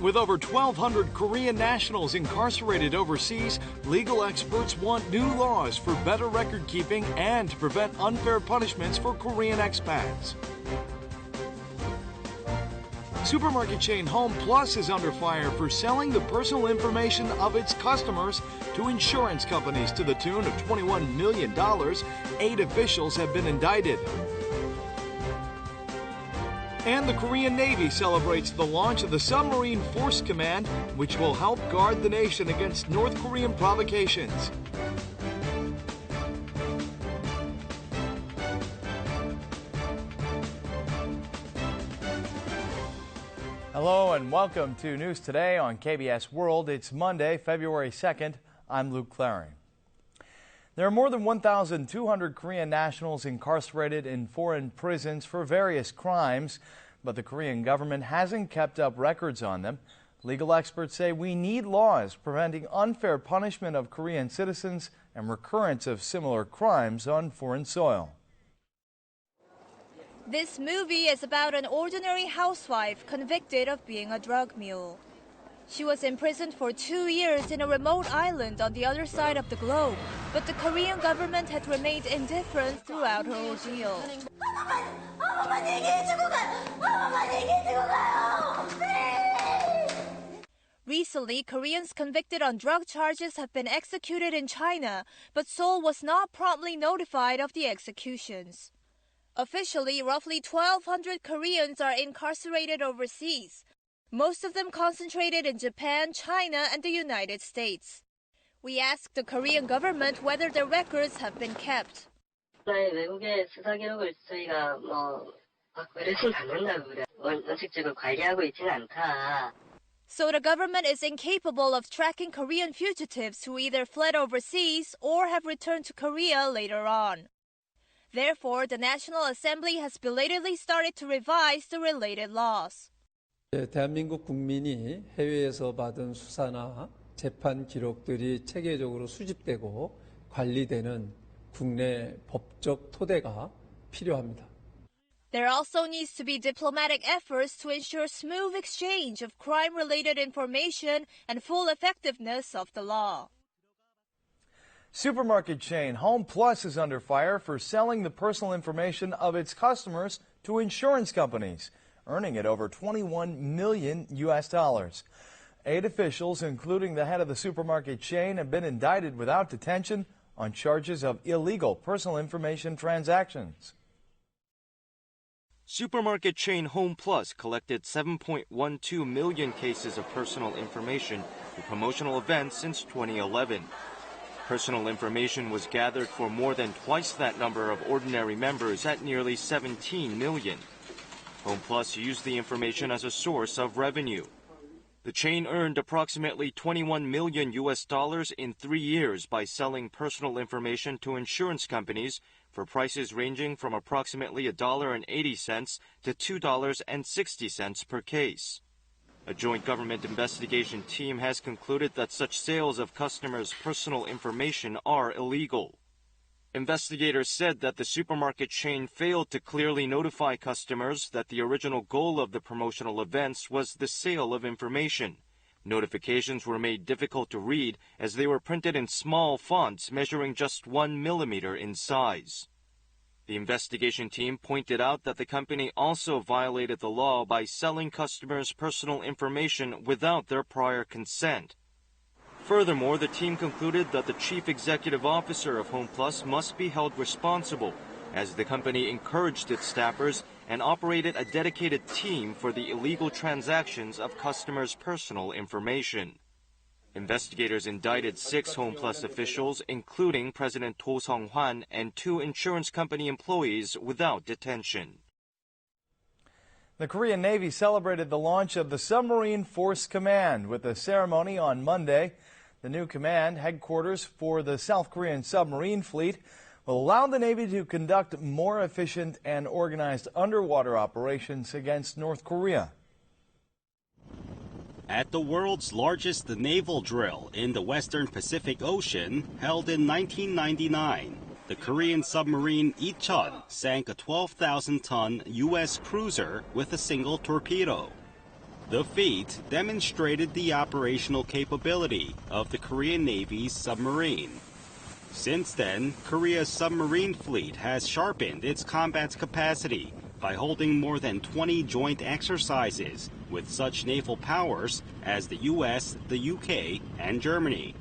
With over 1,200 Korean nationals incarcerated overseas, legal experts want new laws for better record keeping and to prevent unfair punishments for Korean expats. Supermarket chain Home Plus is under fire for selling the personal information of its customers to insurance companies to the tune of $21 million. 8 officials have been indicted. And the Korean Navy celebrates the launch of the Submarine Force Command, which will help guard the nation against North Korean provocations. Hello and welcome to News Today on KBS World. It's Monday, February 2nd. I'm Luke Clary. There are more than 1,200 Korean nationals incarcerated in foreign prisons for various crimes, but the Korean government hasn't kept up records on them. Legal experts say we need laws preventing unfair punishment of Korean citizens and recurrence of similar crimes on foreign soil. This movie is about an ordinary housewife convicted of being a drug mule. She was imprisoned for 2 years in a remote island on the other side of the globe, but the Korean government had remained indifferent throughout her ordeal. Recently, Koreans convicted on drug charges have been executed in China, but Seoul was not promptly notified of the executions. Officially, roughly 1,200 Koreans are incarcerated overseas, most of them concentrated in Japan, China, and the United States. We asked the Korean government whether their records have been kept. 외국의 수사 기록을 저희가 그러진 않는다고 그래. 원칙적으로 관리하고 있지는 않다. So the government is incapable of tracking Korean fugitives who either fled overseas or have returned to Korea later on. Therefore, the National Assembly has belatedly started to revise the related laws. 대한민국 국민이 해외에서 받은 수사나 재판 기록들이 체계적으로 수집되고 관리되는 국내 법적 토대가 필요합니다. There also needs to be diplomatic efforts to ensure smooth exchange of crime-related information and full effectiveness of the law. Supermarket chain Home Plus is under fire for selling the personal information of its customers to insurance companies, earning it over $21 million. 8 officials, including the head of the supermarket chain, have been indicted without detention on charges of illegal personal information transactions. Supermarket chain Home Plus collected 7.12 million cases of personal information for promotional events since 2011. Personal information was gathered for more than twice that number of ordinary members at nearly 17 million. Home Plus used the information as a source of revenue. The chain earned approximately $21 million in 3 years by selling personal information to insurance companies for prices ranging from approximately $1.80 to $2.60 per case. A joint government investigation team has concluded that such sales of customers' personal information are illegal. Investigators said that the supermarket chain failed to clearly notify customers that the original goal of the promotional events was the sale of information. Notifications were made difficult to read as they were printed in small fonts measuring just 1 millimeter in size. The investigation team pointed out that the company also violated the law by selling customers' personal information without their prior consent. Furthermore, the team concluded that the chief executive officer of Home Plus must be held responsible, as the company encouraged its staffers and operated a dedicated team for the illegal transactions of customers' personal information. Investigators indicted 6 Home Plus officials, including President To Sung-hwan and 2 insurance company employees, without detention. The Korean Navy celebrated the launch of the Submarine Force Command with a ceremony on Monday. The new command, headquarters for the South Korean submarine fleet, will allow the Navy to conduct more efficient and organized underwater operations against North Korea. At the world's largest naval drill in the Western Pacific Ocean, held in 1999, the Korean submarine Icheon sank a 12,000-ton U.S. cruiser with a single torpedo. The feat demonstrated the operational capability of the Korean Navy's submarine. Since then, Korea's submarine fleet has sharpened its combat capacity by holding more than 20 joint exercises with such naval powers as the US, the UK, and Germany.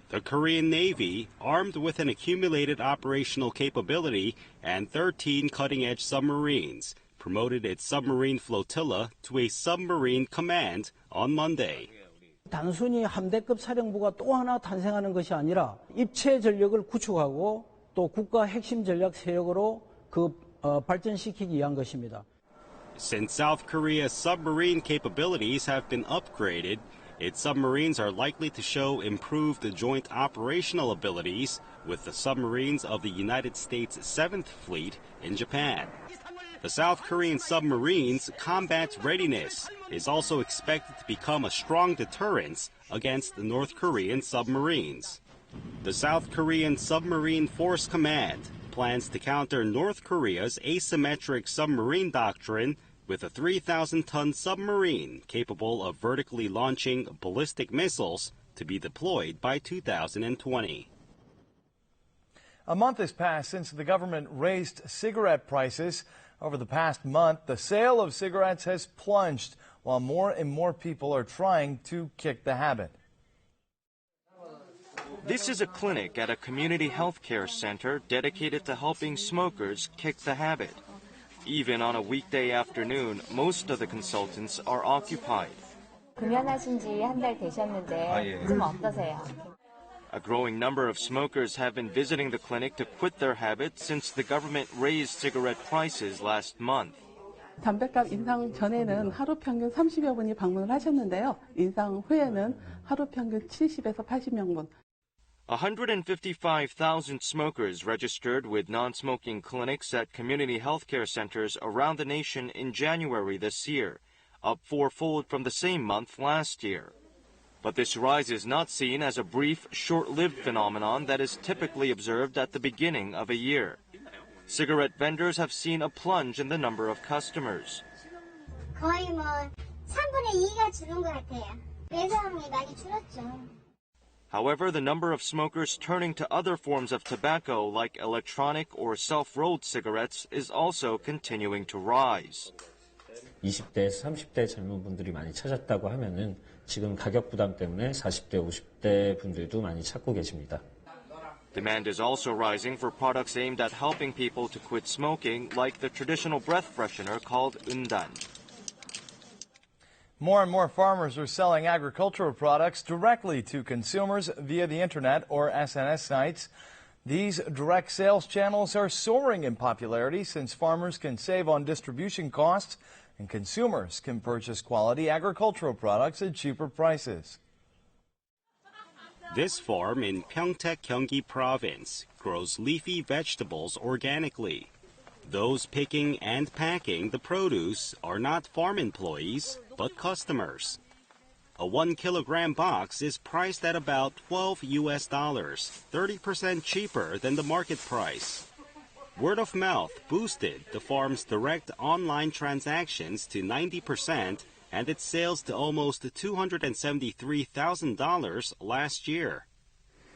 The Korean Navy, armed with an accumulated operational capability and 13 cutting-edge submarines, promoted its submarine flotilla to a submarine command on Monday. 단순히 함대급 사령부가 또 하나 탄생하는 것이 아니라 입체 전력을 구축하고 또 국가 핵심 전략 세력으로 발전시키기 위한 것입니다. Since South Korea's submarine capabilities have been upgraded, its submarines are likely to show improved joint operational abilities with the submarines of the United States 7th Fleet in Japan. The South Korean submarines' combat readiness is also expected to become a strong deterrence against the North Korean submarines. The South Korean Submarine Force Command plans to counter North Korea's asymmetric submarine doctrine with a 3,000-ton submarine capable of vertically launching ballistic missiles to be deployed by 2020. A month has passed since the government raised cigarette prices. Over the past month, the sale of cigarettes has plunged, while more and more people are trying to kick the habit. This is a clinic at a community health care center dedicated to helping smokers kick the habit. Even on a weekday afternoon, most of the consultants are occupied. 금연하신 지 한 달 되셨는데 좀 어떠세요? A growing number of smokers have been visiting the clinic to quit their habit since the government raised cigarette prices last month. 담뱃값 인상 전에는 하루 평균 30여 분이 방문을 하셨는데요. 인상 후에는 하루 평균 70에서 80명 155,000 smokers registered with non-smoking clinics at community healthcare centers around the nation in January this year, up fourfold from the same month last year. But this rise is not seen as a brief, short-lived phenomenon that is typically observed at the beginning of a year. Cigarette vendors have seen a plunge in the number of customers. 거의 3분의 2가 줄은 것 같아요. 매장이 많이 줄었죠. However, the number of smokers turning to other forms of tobacco like electronic or self-rolled cigarettes is also continuing to rise. 20대에서 30대 젊은 분들이 많이 찾았다고 하면은 지금 가격 부담 때문에 40대, 50대 분들도 많이 찾고 계십니다. Demand is also rising for products aimed at helping people to quit smoking, like the traditional breath freshener called undan. More and more farmers are selling agricultural products directly to consumers via the internet or SNS sites. These direct sales channels are soaring in popularity since farmers can save on distribution costs and consumers can purchase quality agricultural products at cheaper prices. This farm in Pyeongtaek, Gyeonggi Province grows leafy vegetables organically. Those picking and packing the produce are not farm employees, but customers. A 1 kilogram box is priced at about $12 US, 30% cheaper than the market price. Word of mouth boosted the farm's direct online transactions to 90% and its sales to almost $273,000 last year.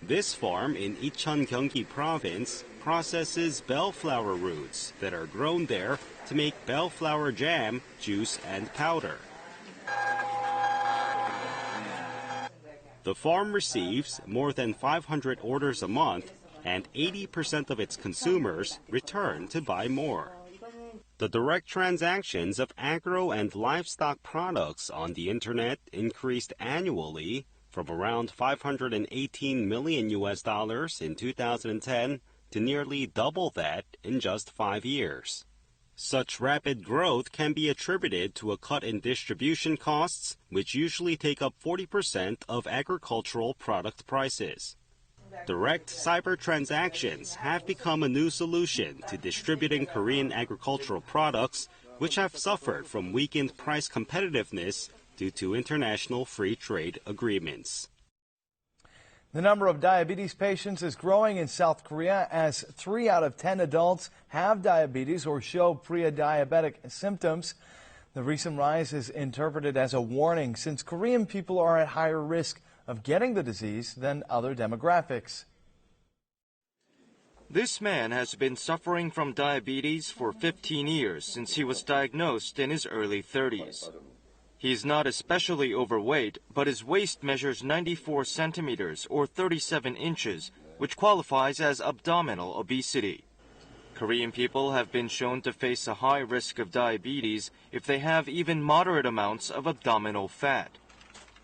This farm in Icheon, Gyeonggi Province processes bellflower roots that are grown there to make bellflower jam, juice, and powder. The farm receives more than 500 orders a month, and 80% of its consumers return to buy more. The direct transactions of agro and livestock products on the internet increased annually from around $518 million US in 2010 to nearly double that in just 5 years. Such rapid growth can be attributed to a cut in distribution costs, which usually take up 40% of agricultural product prices. Direct cyber transactions have become a new solution to distributing Korean agricultural products, which have suffered from weakened price competitiveness due to international free trade agreements. The number of diabetes patients is growing in South Korea as 3 out of 10 adults have diabetes or show pre-diabetic symptoms. The recent rise is interpreted as a warning since Korean people are at higher risk of getting the disease than other demographics. This man has been suffering from diabetes for 15 years since he was diagnosed in his early 30s. He's not especially overweight, but his waist measures 94 centimeters or 37 inches, which qualifies as abdominal obesity. Korean people have been shown to face a high risk of diabetes if they have even moderate amounts of abdominal fat.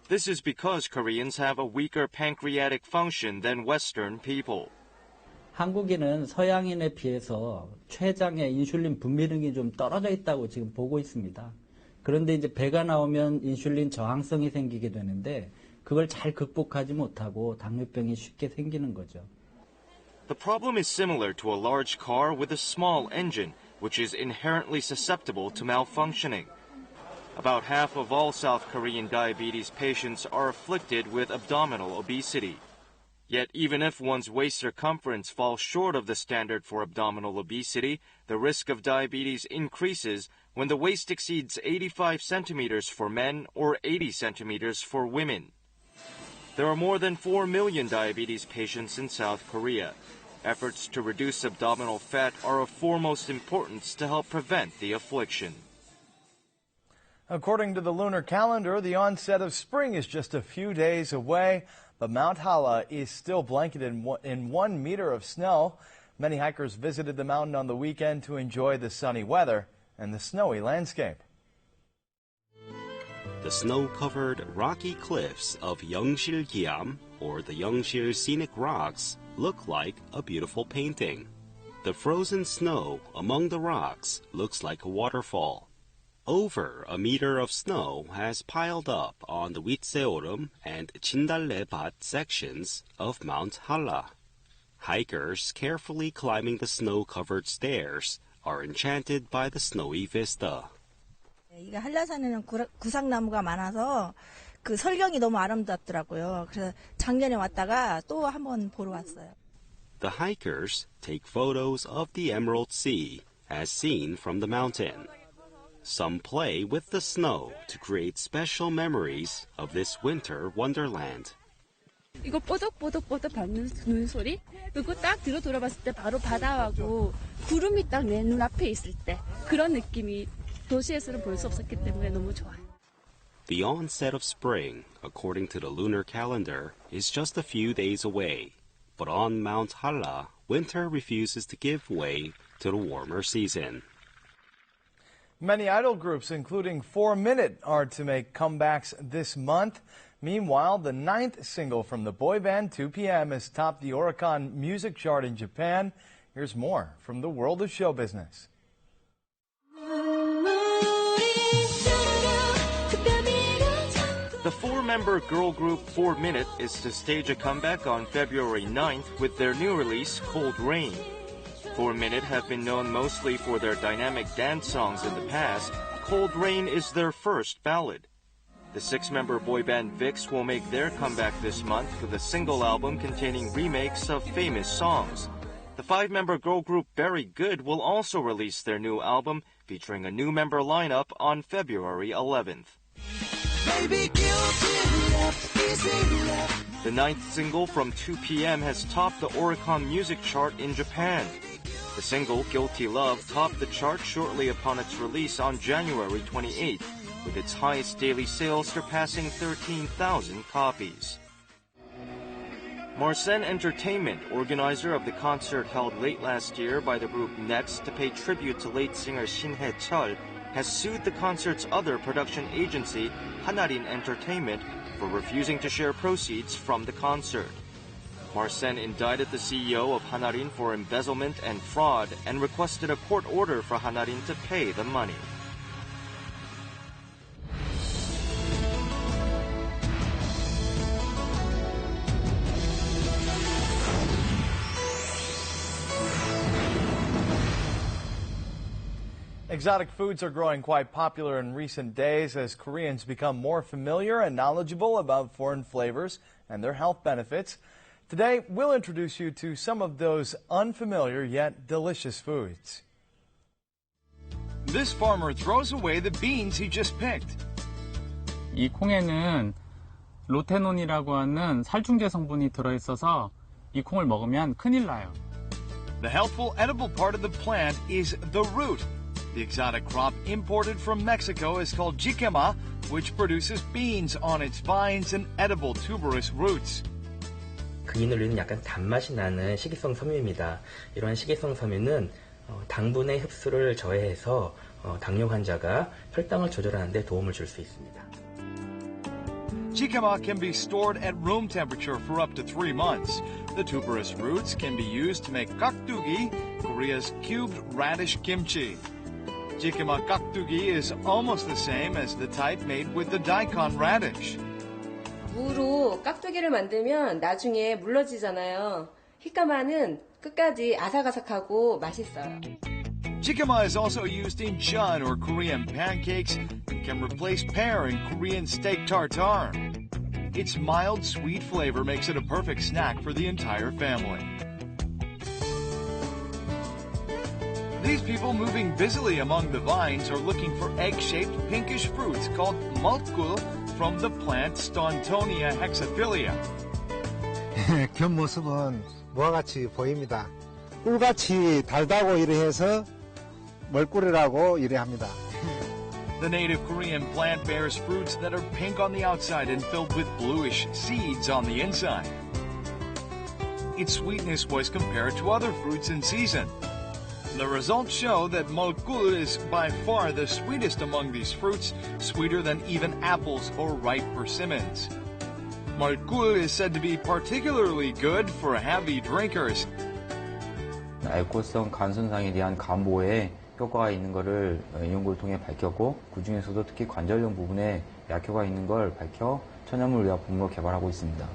This is because Koreans have a weaker pancreatic function than Western people. 한국인은 서양인에 비해서 췌장의 인슐린 분비능이 좀 떨어져 있다고 지금 보고 있습니다. 그런데 이제 배가 나오면 인슐린 저항성이 생기게 되는데 그걸 잘 극복하지 못하고 당뇨병이 쉽게 생기는 거죠. The problem is similar to a large car with a small engine, which is inherently susceptible to malfunctioning. About half of all South Korean diabetes patients are afflicted with abdominal obesity. Yet even if one's waist circumference falls short of the standard for abdominal obesity, the risk of diabetes increases when the waist exceeds 85 centimeters for men or 80 centimeters for women. There are more than 4 million diabetes patients in South Korea. Efforts to reduce abdominal fat are of foremost importance to help prevent the affliction. According to the lunar calendar, the onset of spring is just a few days away, but Mount Hala is still blanketed in 1 meter of snow. Many hikers visited the mountain on the weekend to enjoy the sunny weather and the snowy landscape. The snow-covered rocky cliffs of Yeongsil-Giam, or the Yeongsil Scenic Rocks, look like a beautiful painting. The frozen snow among the rocks looks like a waterfall. Over a meter of snow has piled up on the Witseorum and Chindallebat sections of Mount Hala. Hikers carefully climbing the snow-covered stairs are enchanted by the snowy vista. 이게 한라산에는 구상나무가 많아서 그 설경이 너무 아름답더라고요. 그래서 작년에 왔다가 또 한번 보러 왔어요. The hikers take photos of the Emerald Sea as seen from the mountain. Some play with the snow to create special memories of this winter wonderland. 이거 뽀득뽀득뽀득 밟는 눈소리? 그거 딱 뒤로 돌아봤을 때 바로 바다하고 구름이 딱 내 눈앞에 있을 때 그런 느낌이 도시에서는 볼 수 없었기 때문에 너무 좋아요. The onset of spring, according to the lunar calendar, is just a few days away. But on Mount Hala, winter refuses to give way to the warmer season. Many idol groups, including 4 Minute, are to make comebacks this month. Meanwhile, the 9th single from the boy band 2PM has topped the Oricon music chart in Japan. Here's more from the world of show business. The 4-member girl group 4 Minute is to stage a comeback on February 9th with their new release, Cold Rain. 4 Minute have been known mostly for their dynamic dance songs in the past. Cold Rain is their first ballad. The 6-member boy band VIX will make their comeback this month with a single album containing remakes of famous songs. The 5-member girl group Very Good will also release their new album featuring a new member lineup on February 11th. The 9th single from 2PM has topped the Oricon music chart in Japan. The single, Guilty Love, topped the chart shortly upon its release on January 28th, with its highest daily sales surpassing 13,000 copies. Marsen Entertainment, organizer of the concert held late last year by the group Next to pay tribute to late singer Shin Hae-chul, has sued the concert's other production agency, Hanarin Entertainment, for refusing to share proceeds from the concert. Marsen indicted the CEO of Hanarin for embezzlement and fraud and requested a court order for Hanarin to pay the money. Exotic foods are growing quite popular in recent days as Koreans become more familiar and knowledgeable about foreign flavors and their health benefits. Today, we'll introduce you to some of those unfamiliar yet delicious foods. This farmer throws away the beans he just picked. 이 콩에는 로테논이라고 하는 살충제 성분이 들어있어서 이 콩을 먹으면 큰일 나요. The healthful edible part of the plant is the root. The exotic crop imported from Mexico is called jicama, which produces beans on its vines and edible tuberous roots. 그 이눌린은 약간 단맛이 나는 식이성 섬유입니다. 이러한 식이성 섬유는 당분의 흡수를 저해해서 당뇨 환자가 혈당을 조절하는 데 도움을 줄 수 있습니다. Jicama can be stored at room temperature for up to 3 months. The tuberous roots can be used to make kakdugi, Korea's cubed radish kimchi. Jicama kakdugi is almost the same as the type made with the daikon radish. 무로 깍두기를 만들면 나중에 물러지잖아요. 히카마는 끝까지 아삭아삭하고 맛있어요. Jicama is also used in chun or Korean pancakes and can replace pear in Korean steak tartare. Its mild, sweet flavor makes it a perfect snack for the entire family. These people moving busily among the vines are looking for egg-shaped pinkish fruits called mulkul from the plant Stautonia hexaphilia. 겉모습은 무와 같이 보입니다. 꿀같이 달다고 이래해서 멀꿀이라고 이래합니다. The native Korean plant bears fruits that are pink on the outside and filled with bluish seeds on the inside. Its sweetness was compared to other fruits in season. The results show that mulkul is by far the sweetest among these fruits, sweeter than even apples or ripe persimmons. Mulkul is said to be particularly good for heavy drinkers. 알코올성 간 손상에 대한 감보에 효과가 있는 것을 연구를 통해 밝혔고 그중에서도 특히 관절염 부분에 약효가 있는 걸 밝혀 천연물 의약품으로 개발하고 있습니다.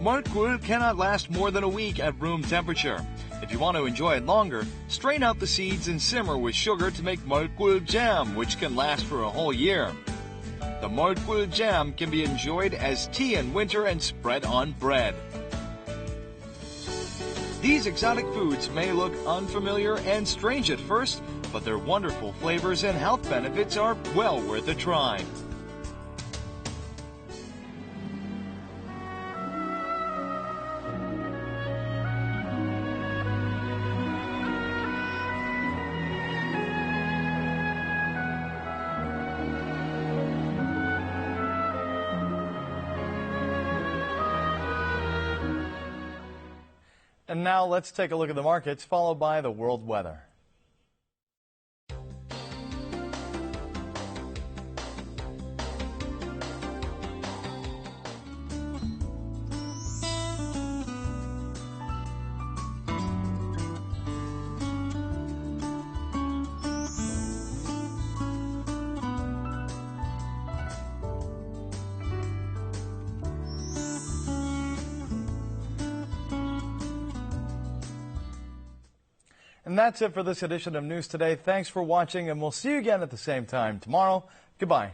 Mulkul cannot last more than a week at room temperature. If you want to enjoy it longer, strain out the seeds and simmer with sugar to make mulkul jam, which can last for a whole year. The mulkul jam can be enjoyed as tea in winter and spread on bread. These exotic foods may look unfamiliar and strange at first, but their wonderful flavors and health benefits are well worth a try. And now let's take a look at the markets, followed by the world weather. And that's it for this edition of News Today. Thanks for watching, and we'll see you again at the same time tomorrow. Goodbye.